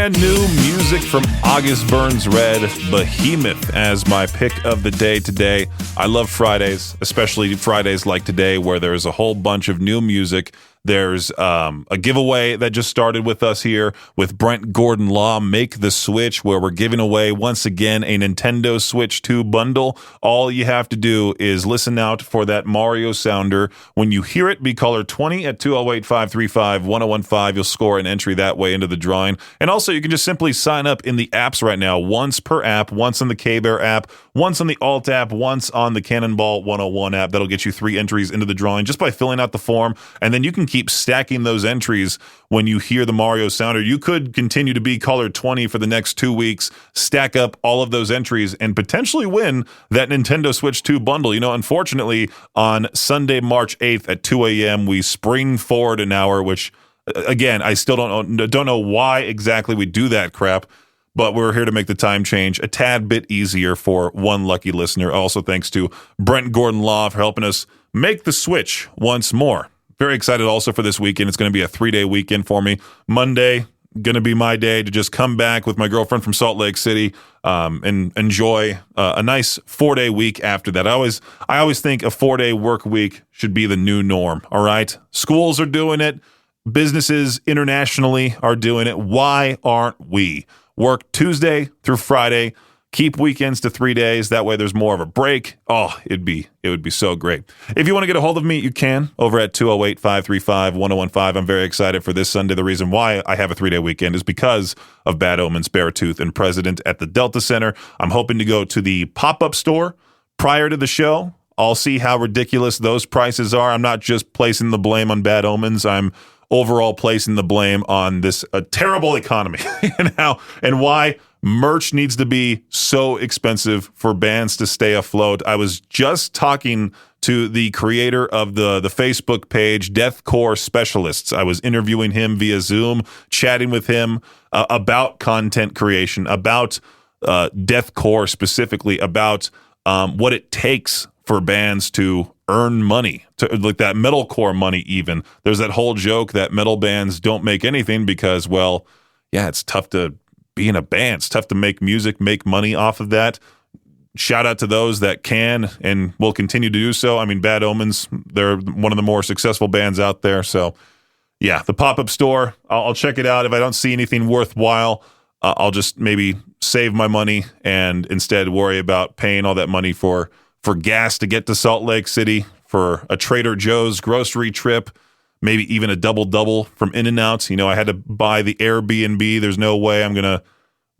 brand new music from August Burns Red, Behemoth, as my pick of the day today. I love Fridays, especially Fridays like today, where there's a whole bunch of new music. There's a giveaway that just started with us here with Brent Gordon Law, Make the Switch, where we're giving away, once again, a Nintendo Switch 2 bundle. All you have to do is listen out for that Mario sounder. When you hear it, be caller 20 at 208-535-1015. You'll score an entry that way into the drawing. And also, you can just simply sign up in the apps right now, once per app, once on the K-Bear app, once on the Alt app, once on the Cannonball 101 app. That'll get you 3 entries into the drawing just by filling out the form. And then you can keep stacking those entries when you hear the Mario sounder. You could continue to be caller 20 for the next 2 weeks, stack up all of those entries, and potentially win that Nintendo Switch 2 bundle. You know, unfortunately, on Sunday, March 8th at 2 a.m., we spring forward an hour, which, again, I still don't know why exactly we do that crap. But we're here to make the time change a tad bit easier for one lucky listener. Also, thanks to Brent Gordon Law for helping us make the switch once more. Very excited also for this weekend. It's going to be a 3-day weekend for me. Monday, going to be my day to just come back with my girlfriend from Salt Lake City and enjoy a nice 4-day week after that. I always think a 4-day work week should be the new norm, all right? Schools are doing it. Businesses internationally are doing it. Why aren't we? Work Tuesday through Friday. Keep weekends to 3 days. That way there's more of a break. Oh, it would be so great. If you want to get a hold of me, you can over at 208-535-1015. I'm very excited for this Sunday. The reason why I have a 3-day weekend is because of Bad Omens, Beartooth, and President at the Delta Center. I'm hoping to go to the pop-up store prior to the show. I'll see how ridiculous those prices are. I'm not just placing the blame on Bad Omens. I'm overall placing the blame on this terrible economy and why merch needs to be so expensive for bands to stay afloat. I was just talking to the creator of the Facebook page, Deathcore Specialists. I was interviewing him via Zoom, chatting with him about content creation, about deathcore specifically, about what it takes for bands to earn money, to like that metalcore money even. There's that whole joke that metal bands don't make anything because, well, yeah, it's tough to be in a band. It's tough to make music, make money off of that. Shout out to those that can and will continue to do so. I mean, Bad Omens, they're one of the more successful bands out there. So, yeah, the pop-up store, I'll check it out. If I don't see anything worthwhile, I'll just maybe save my money and instead worry about paying all that money for gas to get to Salt Lake City, for a Trader Joe's grocery trip, maybe even a double-double from In-N-Out. You know, I had to buy the Airbnb. There's no way I'm going to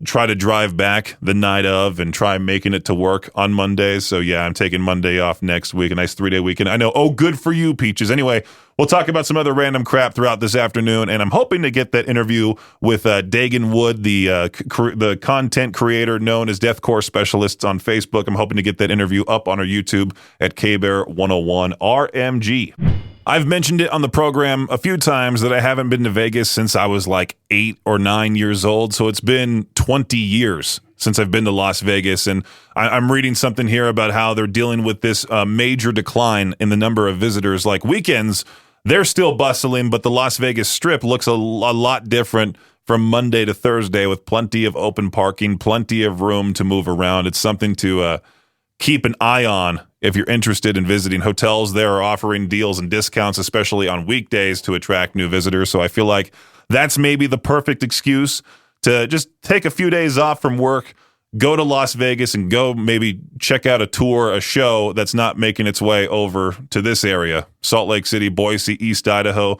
try to drive back the night of and try making it to work on Mondays. So, yeah, I'm taking Monday off next week, a nice 3-day weekend. I know, oh, good for you, Peaches. Anyway, we'll talk about some other random crap throughout this afternoon, and I'm hoping to get that interview with Dagan Wood, the content creator known as Deathcore Specialists on Facebook. I'm hoping to get that interview up on our YouTube at KBear 101 RMG. I've mentioned it on the program a few times that I haven't been to Vegas since I was like 8 or 9 years old. So it's been 20 years since I've been to Las Vegas. And I'm reading something here about how they're dealing with this major decline in the number of visitors. Like weekends, they're still bustling, but the Las Vegas Strip looks a lot different from Monday to Thursday with plenty of open parking, plenty of room to move around. It's something to keep an eye on if you're interested in visiting. Hotels there are offering deals and discounts, especially on weekdays, to attract new visitors. So I feel like that's maybe the perfect excuse to just take a few days off from work, go to Las Vegas, and go maybe check out a tour, a show that's not making its way over to this area. Salt Lake City, Boise, East Idaho,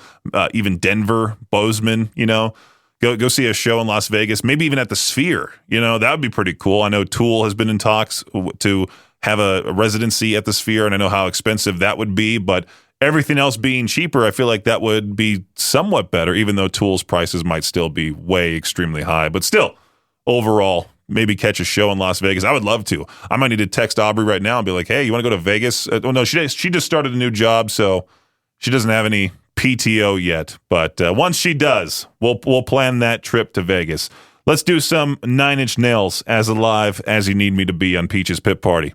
even Denver, Bozeman, you know. Go see a show in Las Vegas, maybe even at the Sphere. You know, that would be pretty cool. I know Tool has been in talks to have a residency at the Sphere, and I know how expensive that would be, but everything else being cheaper, I feel like that would be somewhat better, even though Tool's prices might still be way extremely high. But still, overall, maybe catch a show in Las Vegas. I would love to. I might need to text Aubrey right now and be like, hey, you want to go to Vegas? Oh, no, she just started a new job, so she doesn't have any PTO yet. But once she does, we'll plan that trip to Vegas. Let's do some 9 Inch Nails, as alive as you need me to be on Peach's Pit Party.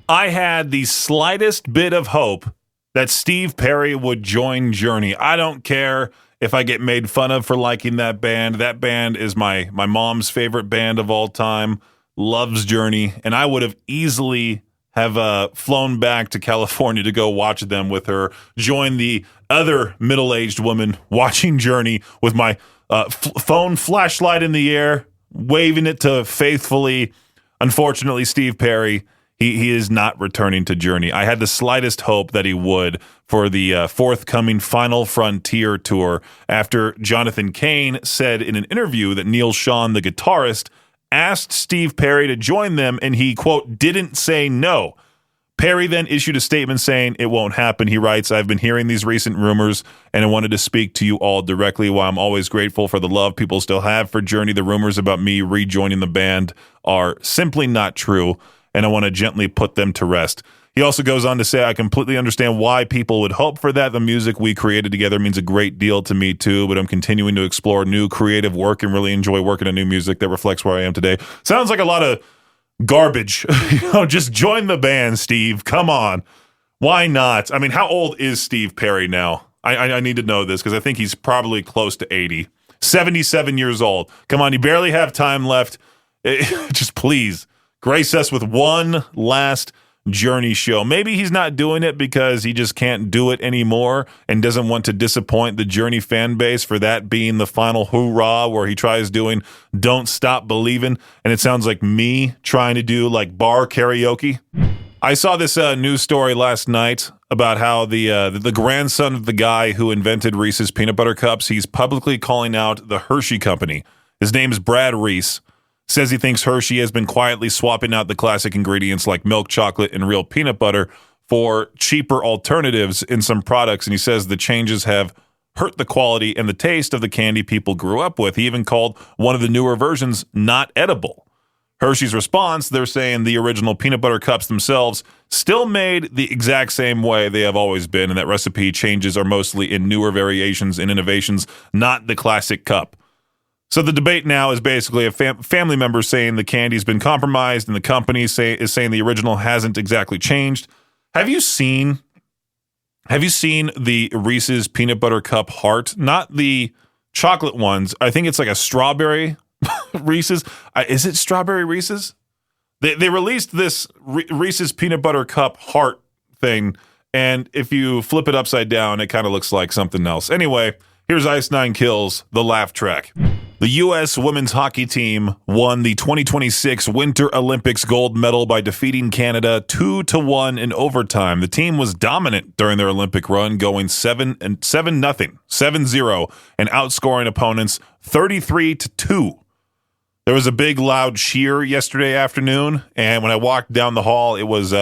I had the slightest bit of hope that Steve Perry would join Journey. I don't care if I get made fun of for liking that band is my mom's favorite band of all time, loves Journey, and I would have easily have flown back to California to go watch them with her, join the other middle-aged woman watching Journey with my phone flashlight in the air, waving it to faithfully. Unfortunately, Steve Perry, he is not returning to Journey. I had the slightest hope that he would for the forthcoming Final Frontier tour after Jonathan Cain said in an interview that Neil Schon, the guitarist, asked Steve Perry to join them, and he, quote, didn't say no. Perry then issued a statement saying it won't happen. He writes, I've been hearing these recent rumors, and I wanted to speak to you all directly. While I'm always grateful for the love people still have for Journey, the rumors about me rejoining the band are simply not true, and I want to gently put them to rest. He also goes on to say, I completely understand why people would hope for that. The music we created together means a great deal to me too, but I'm continuing to explore new creative work and really enjoy working on new music that reflects where I am today. Sounds like a lot of garbage. Just join the band, Steve. Come on. Why not? I mean, how old is Steve Perry now? I need to know this because I think he's probably close to 80. 77 years old. Come on, you barely have time left. Just please grace us with one last Journey show. Maybe he's not doing it because he just can't do it anymore and doesn't want to disappoint the Journey fan base for that being the final hoorah where he tries doing Don't Stop Believin', and it sounds like me trying to do like bar karaoke. I saw this news story last night about how the grandson of the guy who invented Reese's peanut butter cups, he's publicly calling out the Hershey company. His name is Brad Reese. Says he thinks Hershey has been quietly swapping out the classic ingredients like milk chocolate and real peanut butter for cheaper alternatives in some products, and he says the changes have hurt the quality and the taste of the candy people grew up with. He even called one of the newer versions not edible. Hershey's response, they're saying the original peanut butter cups themselves still made the exact same way they have always been, and that recipe changes are mostly in newer variations and innovations, not the classic cup. So the debate now is basically a family member saying the candy's been compromised and the company is saying the original hasn't exactly changed. Have you seen the Reese's peanut butter cup heart? Not the chocolate ones. I think it's like a strawberry Reese's. Is it strawberry Reese's? They released this Reese's peanut butter cup heart thing, and if you flip it upside down, it kind of looks like something else. Anyway, here's Ice Nine Kills, the laugh track. The U.S. women's hockey team won the 2026 Winter Olympics gold medal by defeating Canada 2-1 in overtime. The team was dominant during their Olympic run, going 7-0, and outscoring opponents 33-2. There was a big, loud cheer yesterday afternoon, and when I walked down the hall, it was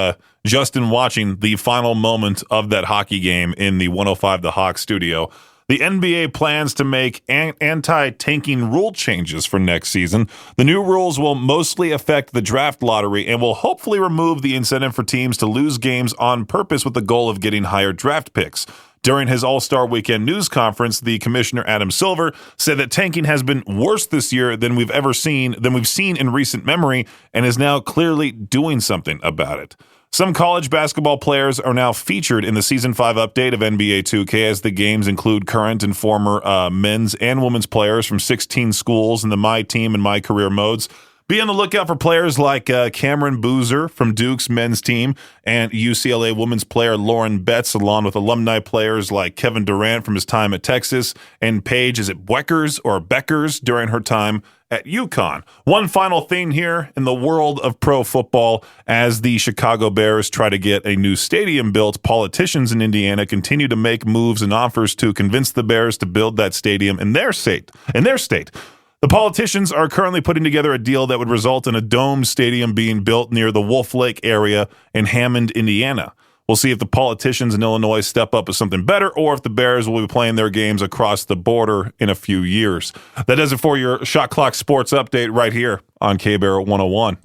Justin watching the final moment of that hockey game in the 105 The Hawk studio. The NBA plans to make anti-tanking rule changes for next season. The new rules will mostly affect the draft lottery and will hopefully remove the incentive for teams to lose games on purpose with the goal of getting higher draft picks. During his All-Star Weekend news conference, the commissioner Adam Silver said that tanking has been worse this year than we've seen in recent memory, and is now clearly doing something about it. Some college basketball players are now featured in the Season 5 update of NBA 2K, as the games include current and former men's and women's players from 16 schools in the My Team and My Career modes. Be on the lookout for players like Cameron Boozer from Duke's men's team and UCLA women's player Lauren Betts, along with alumni players like Kevin Durant from his time at Texas and Paige, is it Beckers during her time at UConn. One final thing here in the world of pro football: as the Chicago Bears try to get a new stadium built, politicians in Indiana continue to make moves and offers to convince the Bears to build that stadium in their state. The politicians are currently putting together a deal that would result in a domed stadium being built near the Wolf Lake area in Hammond, Indiana. We'll see if the politicians in Illinois step up with something better, or if the Bears will be playing their games across the border in a few years. That does it for your Shot Clock Sports Update right here on K-Bear 101.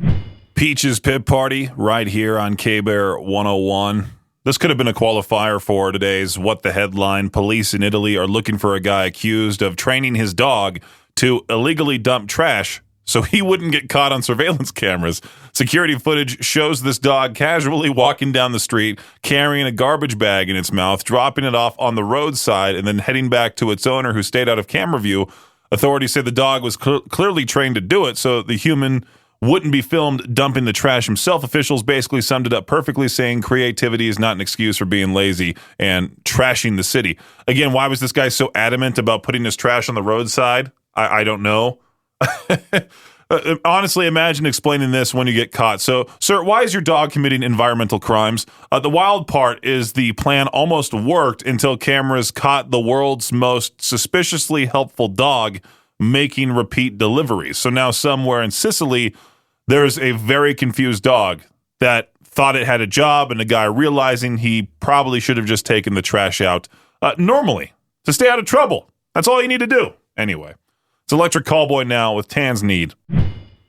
Peaches Pit Party right here on K-Bear 101. This could have been a qualifier for today's What the Headline. Police in Italy are looking for a guy accused of training his dog to illegally dump trash so he wouldn't get caught on surveillance cameras. Security footage shows this dog casually walking down the street, carrying a garbage bag in its mouth, dropping it off on the roadside, and then heading back to its owner, who stayed out of camera view. Authorities say the dog was clearly trained to do it, so the human wouldn't be filmed dumping the trash himself. Officials basically summed it up perfectly, saying creativity is not an excuse for being lazy and trashing the city. Again, why was this guy so adamant about putting his trash on the roadside? I don't know. Honestly, imagine explaining this when you get caught. So, sir, why is your dog committing environmental crimes? The wild part is the plan almost worked until cameras caught the world's most suspiciously helpful dog making repeat deliveries. So now somewhere in Sicily, there's a very confused dog that thought it had a job, and a guy realizing he probably should have just taken the trash out normally to stay out of trouble. That's all you need to do. Anyway, it's Electric Callboy now with Tan's Need.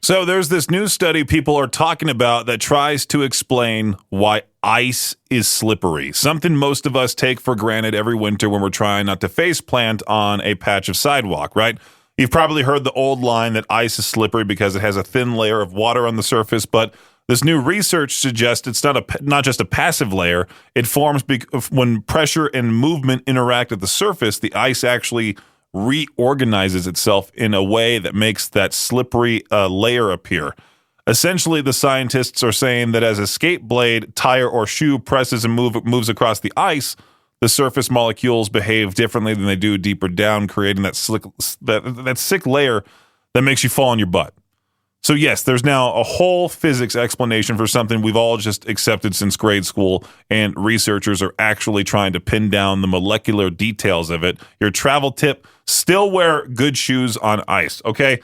So there's this new study people are talking about that tries to explain why ice is slippery, something most of us take for granted every winter when we're trying not to face plant on a patch of sidewalk, right? You've probably heard the old line that ice is slippery because it has a thin layer of water on the surface, but this new research suggests it's not just a passive layer. It forms when pressure and movement interact at the surface. The ice actually reorganizes itself in a way that makes that slippery layer appear. Essentially, the scientists are saying that as a skate blade, tire, or shoe presses and moves across the ice, the surface molecules behave differently than they do deeper down, creating that sick layer that makes you fall on your butt. So yes, there's now a whole physics explanation for something we've all just accepted since grade school, and researchers are actually trying to pin down the molecular details of it. Your travel tip, still wear good shoes on ice, okay?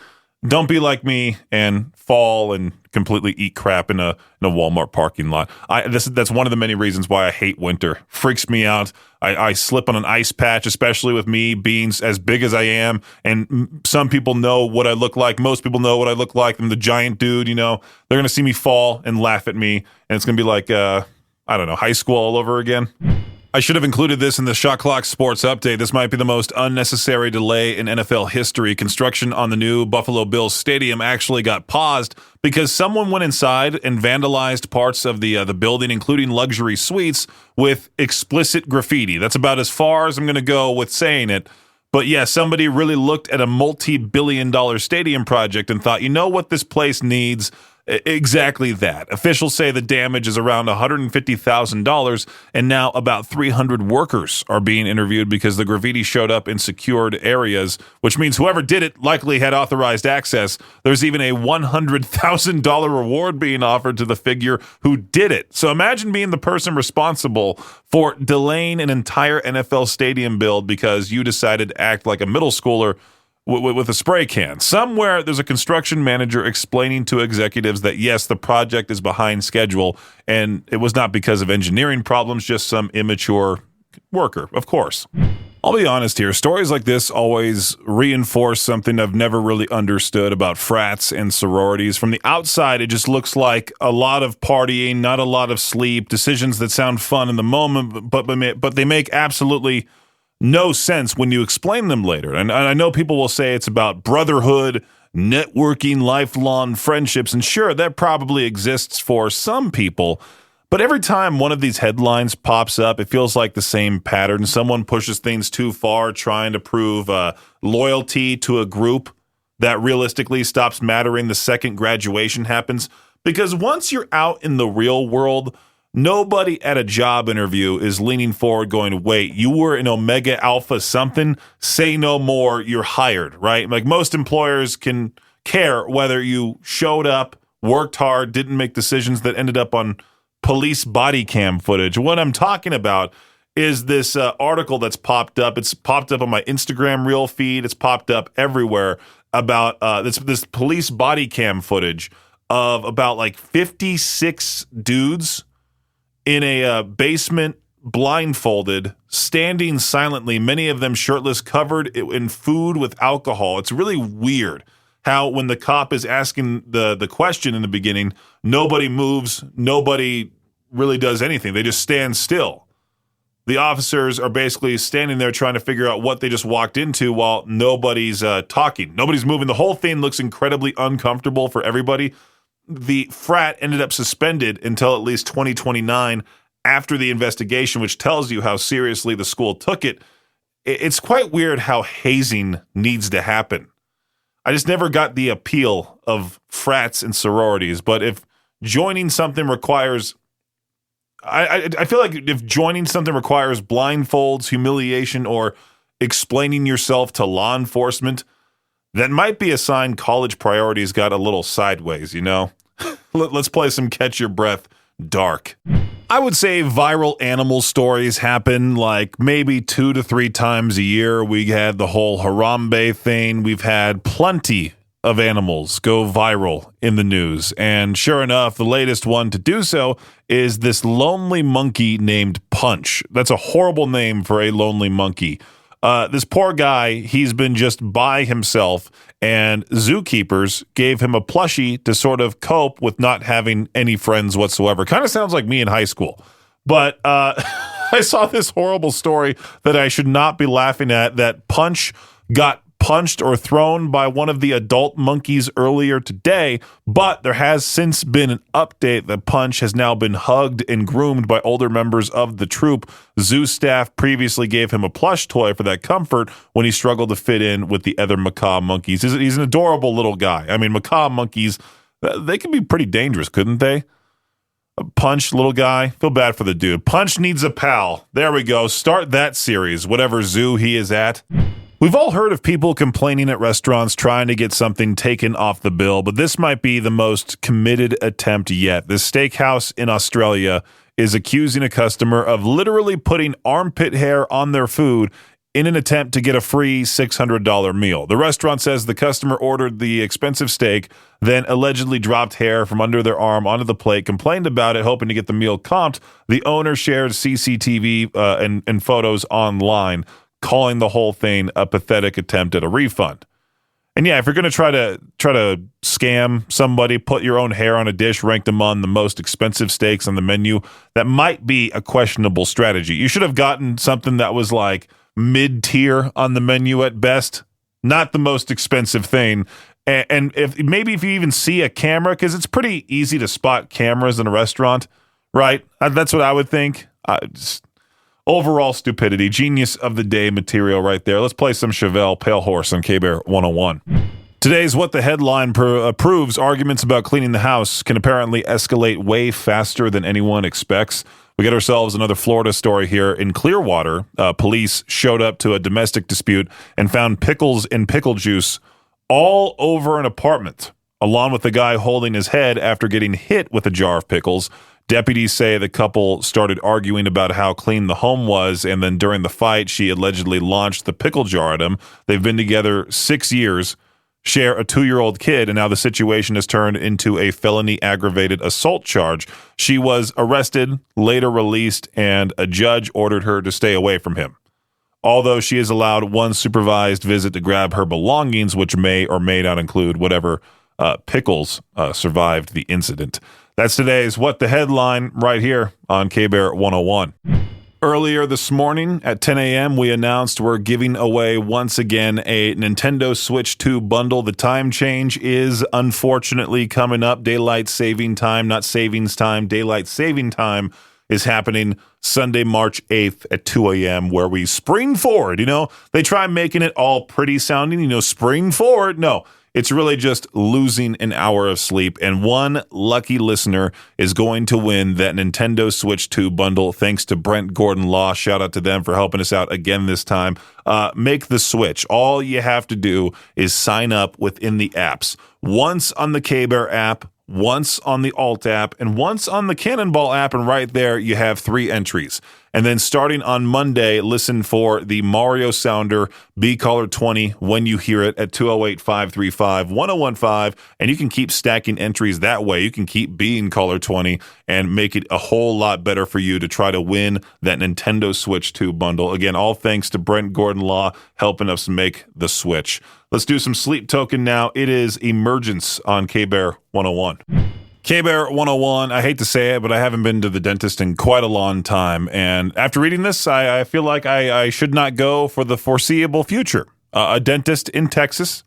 Don't be like me and fall and completely eat crap in a Walmart parking lot. That's one of the many reasons why I hate winter. Freaks me out. I slip on an ice patch, especially with me being as big as I am. And some people know what I look like. Most people know what I look like. I'm the giant dude, you know. They're going to see me fall and laugh at me. And it's going to be like, I don't know, high school all over again. I should have included this in the Shot Clock Sports Update. This might be the most unnecessary delay in NFL history. Construction on the new Buffalo Bills stadium actually got paused because someone went inside and vandalized parts of the building, including luxury suites, with explicit graffiti. That's about as far as I'm going to go with saying it. But yeah, somebody really looked at a multi-billion-dollar stadium project and thought, you know what this place needs? Exactly that. Officials say the damage is around $150,000, and now about 300 workers are being interviewed because the graffiti showed up in secured areas, which means whoever did it likely had authorized access. There's even a $100,000 reward being offered to the figure who did it. So imagine being the person responsible for delaying an entire NFL stadium build because you decided to act like a middle schooler with a spray can. Somewhere there's a construction manager explaining to executives that yes, the project is behind schedule, and it was not because of engineering problems, just some immature worker, of course. I'll be honest here, stories like this always reinforce something I've never really understood about frats and sororities. From the outside, it just looks like a lot of partying, not a lot of sleep, decisions that sound fun in the moment, but they make absolutely no sense when you explain them later. And I know people will say it's about brotherhood, networking, lifelong friendships, and sure, that probably exists for some people. But every time one of these headlines pops up, it feels like the same pattern. Someone pushes things too far, trying to prove loyalty to a group that realistically stops mattering the second graduation happens. Because once you're out in the real world, nobody at a job interview is leaning forward going, wait, you were an Omega Alpha something? Say no more, you're hired, right? Like most employers can care whether you showed up, worked hard, didn't make decisions that ended up on police body cam footage. What I'm talking about is this article that's popped up. It's popped up on my Instagram reel feed. It's popped up everywhere about this police body cam footage of about like 56 dudes in a basement, blindfolded, standing silently, many of them shirtless, covered in food with alcohol. It's really weird how when the cop is asking the question in the beginning, nobody moves, nobody really does anything. They just stand still. The officers are basically standing there trying to figure out what they just walked into while nobody's talking. Nobody's moving. The whole thing looks incredibly uncomfortable for everybody. The frat ended up suspended until at least 2029 after the investigation, which tells you how seriously the school took it. It's quite weird how hazing needs to happen. I just never got the appeal of frats and sororities, but if joining something requires... I feel like if joining something requires blindfolds, humiliation, or explaining yourself to law enforcement, that might be a sign college priorities got a little sideways, you know? Let's play some Catch Your Breath Dark. I would say viral animal stories happen like maybe 2 to 3 times a year. We had the whole Harambe thing. We've had plenty of animals go viral in the news. And sure enough, the latest one to do so is this lonely monkey named Punch. That's a horrible name for a lonely monkey. This poor guy, he's been just by himself, and zookeepers gave him a plushie to sort of cope with not having any friends whatsoever. Kind of sounds like me in high school. But I saw this horrible story that I should not be laughing at, that Punch got punched or thrown by one of the adult monkeys earlier today, but there has since been an update that Punch has now been hugged and groomed by older members of the troop. Zoo staff previously gave him a plush toy for that comfort when he struggled to fit in with the other macaw monkeys. He's an adorable little guy. I mean, macaw monkeys, they can be pretty dangerous, couldn't they? A Punch, little guy. Feel bad for the dude. Punch needs a pal. There we go. Start that series, whatever zoo he is at. We've all heard of people complaining at restaurants trying to get something taken off the bill, but this might be the most committed attempt yet. This steakhouse in Australia is accusing a customer of literally putting armpit hair on their food in an attempt to get a free $600 meal. The restaurant says the customer ordered the expensive steak, then allegedly dropped hair from under their arm onto the plate, complained about it, hoping to get the meal comped. The owner shared CCTV and photos online, calling the whole thing a pathetic attempt at a refund. And yeah, if you're going to try to scam somebody, put your own hair on a dish, rank them on the most expensive steaks on the menu, that might be a questionable strategy. You should have gotten something that was like mid-tier on the menu at best, not the most expensive thing. And if you even see a camera, because it's pretty easy to spot cameras in a restaurant, right? That's what I would think. Overall stupidity, genius of the day material right there. Let's play some Chevelle Pale Horse on K-Bear 101. Today's What the Headline proves arguments about cleaning the house can apparently escalate way faster than anyone expects. We get ourselves another Florida story here. In Clearwater, police showed up to a domestic dispute and found pickles and pickle juice all over an apartment, along with the guy holding his head after getting hit with a jar of pickles. Deputies say the couple started arguing about how clean the home was, and then during the fight, she allegedly launched the pickle jar at him. They've been together 6 years, share a 2-year-old kid, and now the situation has turned into a felony aggravated assault charge. She was arrested, later released, and a judge ordered her to stay away from him. Although she is allowed one supervised visit to grab her belongings, which may or may not include whatever pickles survived the incident. That's today's What the Headline right here on K-Bear 101. Earlier this morning at 10 a.m., we announced we're giving away once again a Nintendo Switch 2 bundle. The time change is unfortunately coming up. Daylight saving time, not savings time. Daylight saving time is happening Sunday, March 8th at 2 a.m., where we spring forward. You know, they try making it all pretty sounding, spring forward. No. It's really just losing an hour of sleep, and one lucky listener is going to win that Nintendo Switch 2 bundle thanks to Brent Gordon Law. Shout out to them for helping us out again this time. Make the switch. All you have to do is sign up within the apps. Once on the K-Bear app, once on the Alt app, and once on the Cannonball app, and right there you have 3 entries. And then starting on Monday, listen for the Mario Sounder Be Caller 20 when you hear it at 208-535-1015, and you can keep stacking entries that way. You can keep being Caller 20 and make it a whole lot better for you to try to win that Nintendo Switch 2 bundle. Again, all thanks to Brent Gordon Law helping us make the switch. Let's do some Sleep Token now. It is Emergence on K-Bear 101. K-Bear 101, I hate to say it, but I haven't been to the dentist in quite a long time. And after reading this, I feel like I should not go for the foreseeable future. A dentist in Texas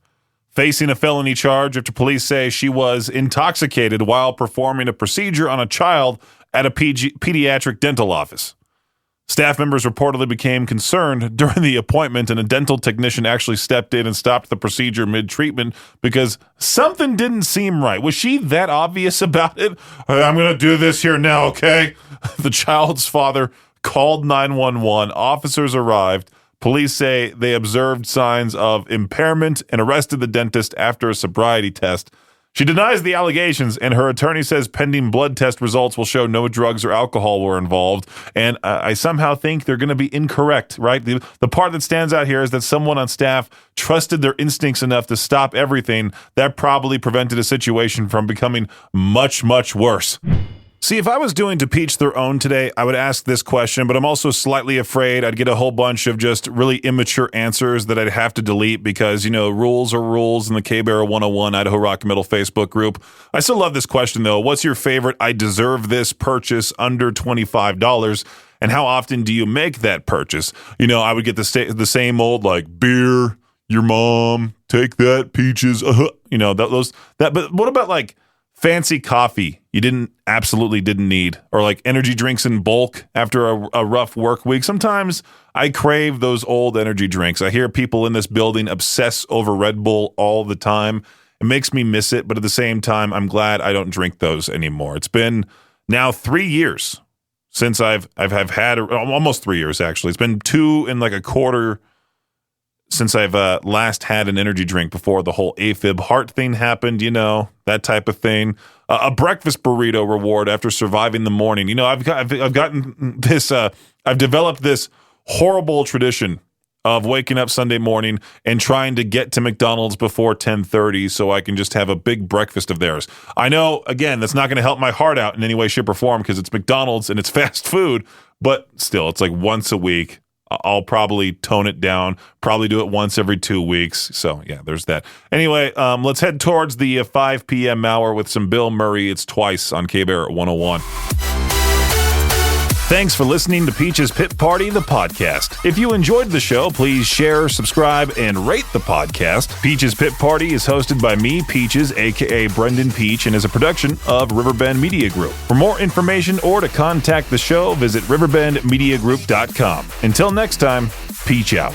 facing a felony charge after police say she was intoxicated while performing a procedure on a child at a pediatric dental office. Staff members reportedly became concerned during the appointment, and a dental technician actually stepped in and stopped the procedure mid-treatment because something didn't seem right. Was she that obvious about it? I'm going to do this here now, okay? The child's father called 911. Officers arrived. Police say they observed signs of impairment and arrested the dentist after a sobriety test. She denies the allegations, and her attorney says pending blood test results will show no drugs or alcohol were involved. And I somehow think they're going to be incorrect, right? The part that stands out here is that someone on staff trusted their instincts enough to stop everything. That probably prevented a situation from becoming much, much worse. See, if I was doing To Peach Their Own today, I would ask this question, but I'm also slightly afraid I'd get a whole bunch of just really immature answers that I'd have to delete because, rules are rules in the K-Bear 101 Idaho Rock Metal Facebook group. I still love this question, though. What's your favorite I deserve this purchase under $25? And how often do you make that purchase? I would get the same old, like, beer, your mom, take that, peaches, but what about, like, fancy coffee you absolutely didn't need, or like energy drinks in bulk after a rough work week? Sometimes I crave those old energy drinks. I hear people in this building obsess over Red Bull all the time. It makes me miss it, but at the same time, I'm glad I don't drink those anymore. It's been now 3 years since I've had, almost 3 years actually. It's been 2 and like a quarter since I've last had an energy drink before the whole AFib heart thing happened, that type of thing. A breakfast burrito reward after surviving the morning. I've gotten this, I've developed this horrible tradition of waking up Sunday morning and trying to get to McDonald's before 10:30 so I can just have a big breakfast of theirs. I know, again, that's not going to help my heart out in any way, shape, or form because it's McDonald's and it's fast food, but still, it's like once a week. I'll probably tone it down, probably do it once every 2 weeks. So, yeah, there's that. Anyway, let's head towards the 5 p.m. hour with some Bill Murray. It's Twice on K-Bear 101. Thanks for listening to Peach's Pit Party, the podcast. If you enjoyed the show, please share, subscribe, and rate the podcast. Peach's Pit Party is hosted by me, Peaches, a.k.a. Brenden Peach, and is a production of Riverbend Media Group. For more information or to contact the show, visit riverbendmediagroup.com. Until next time, Peach out.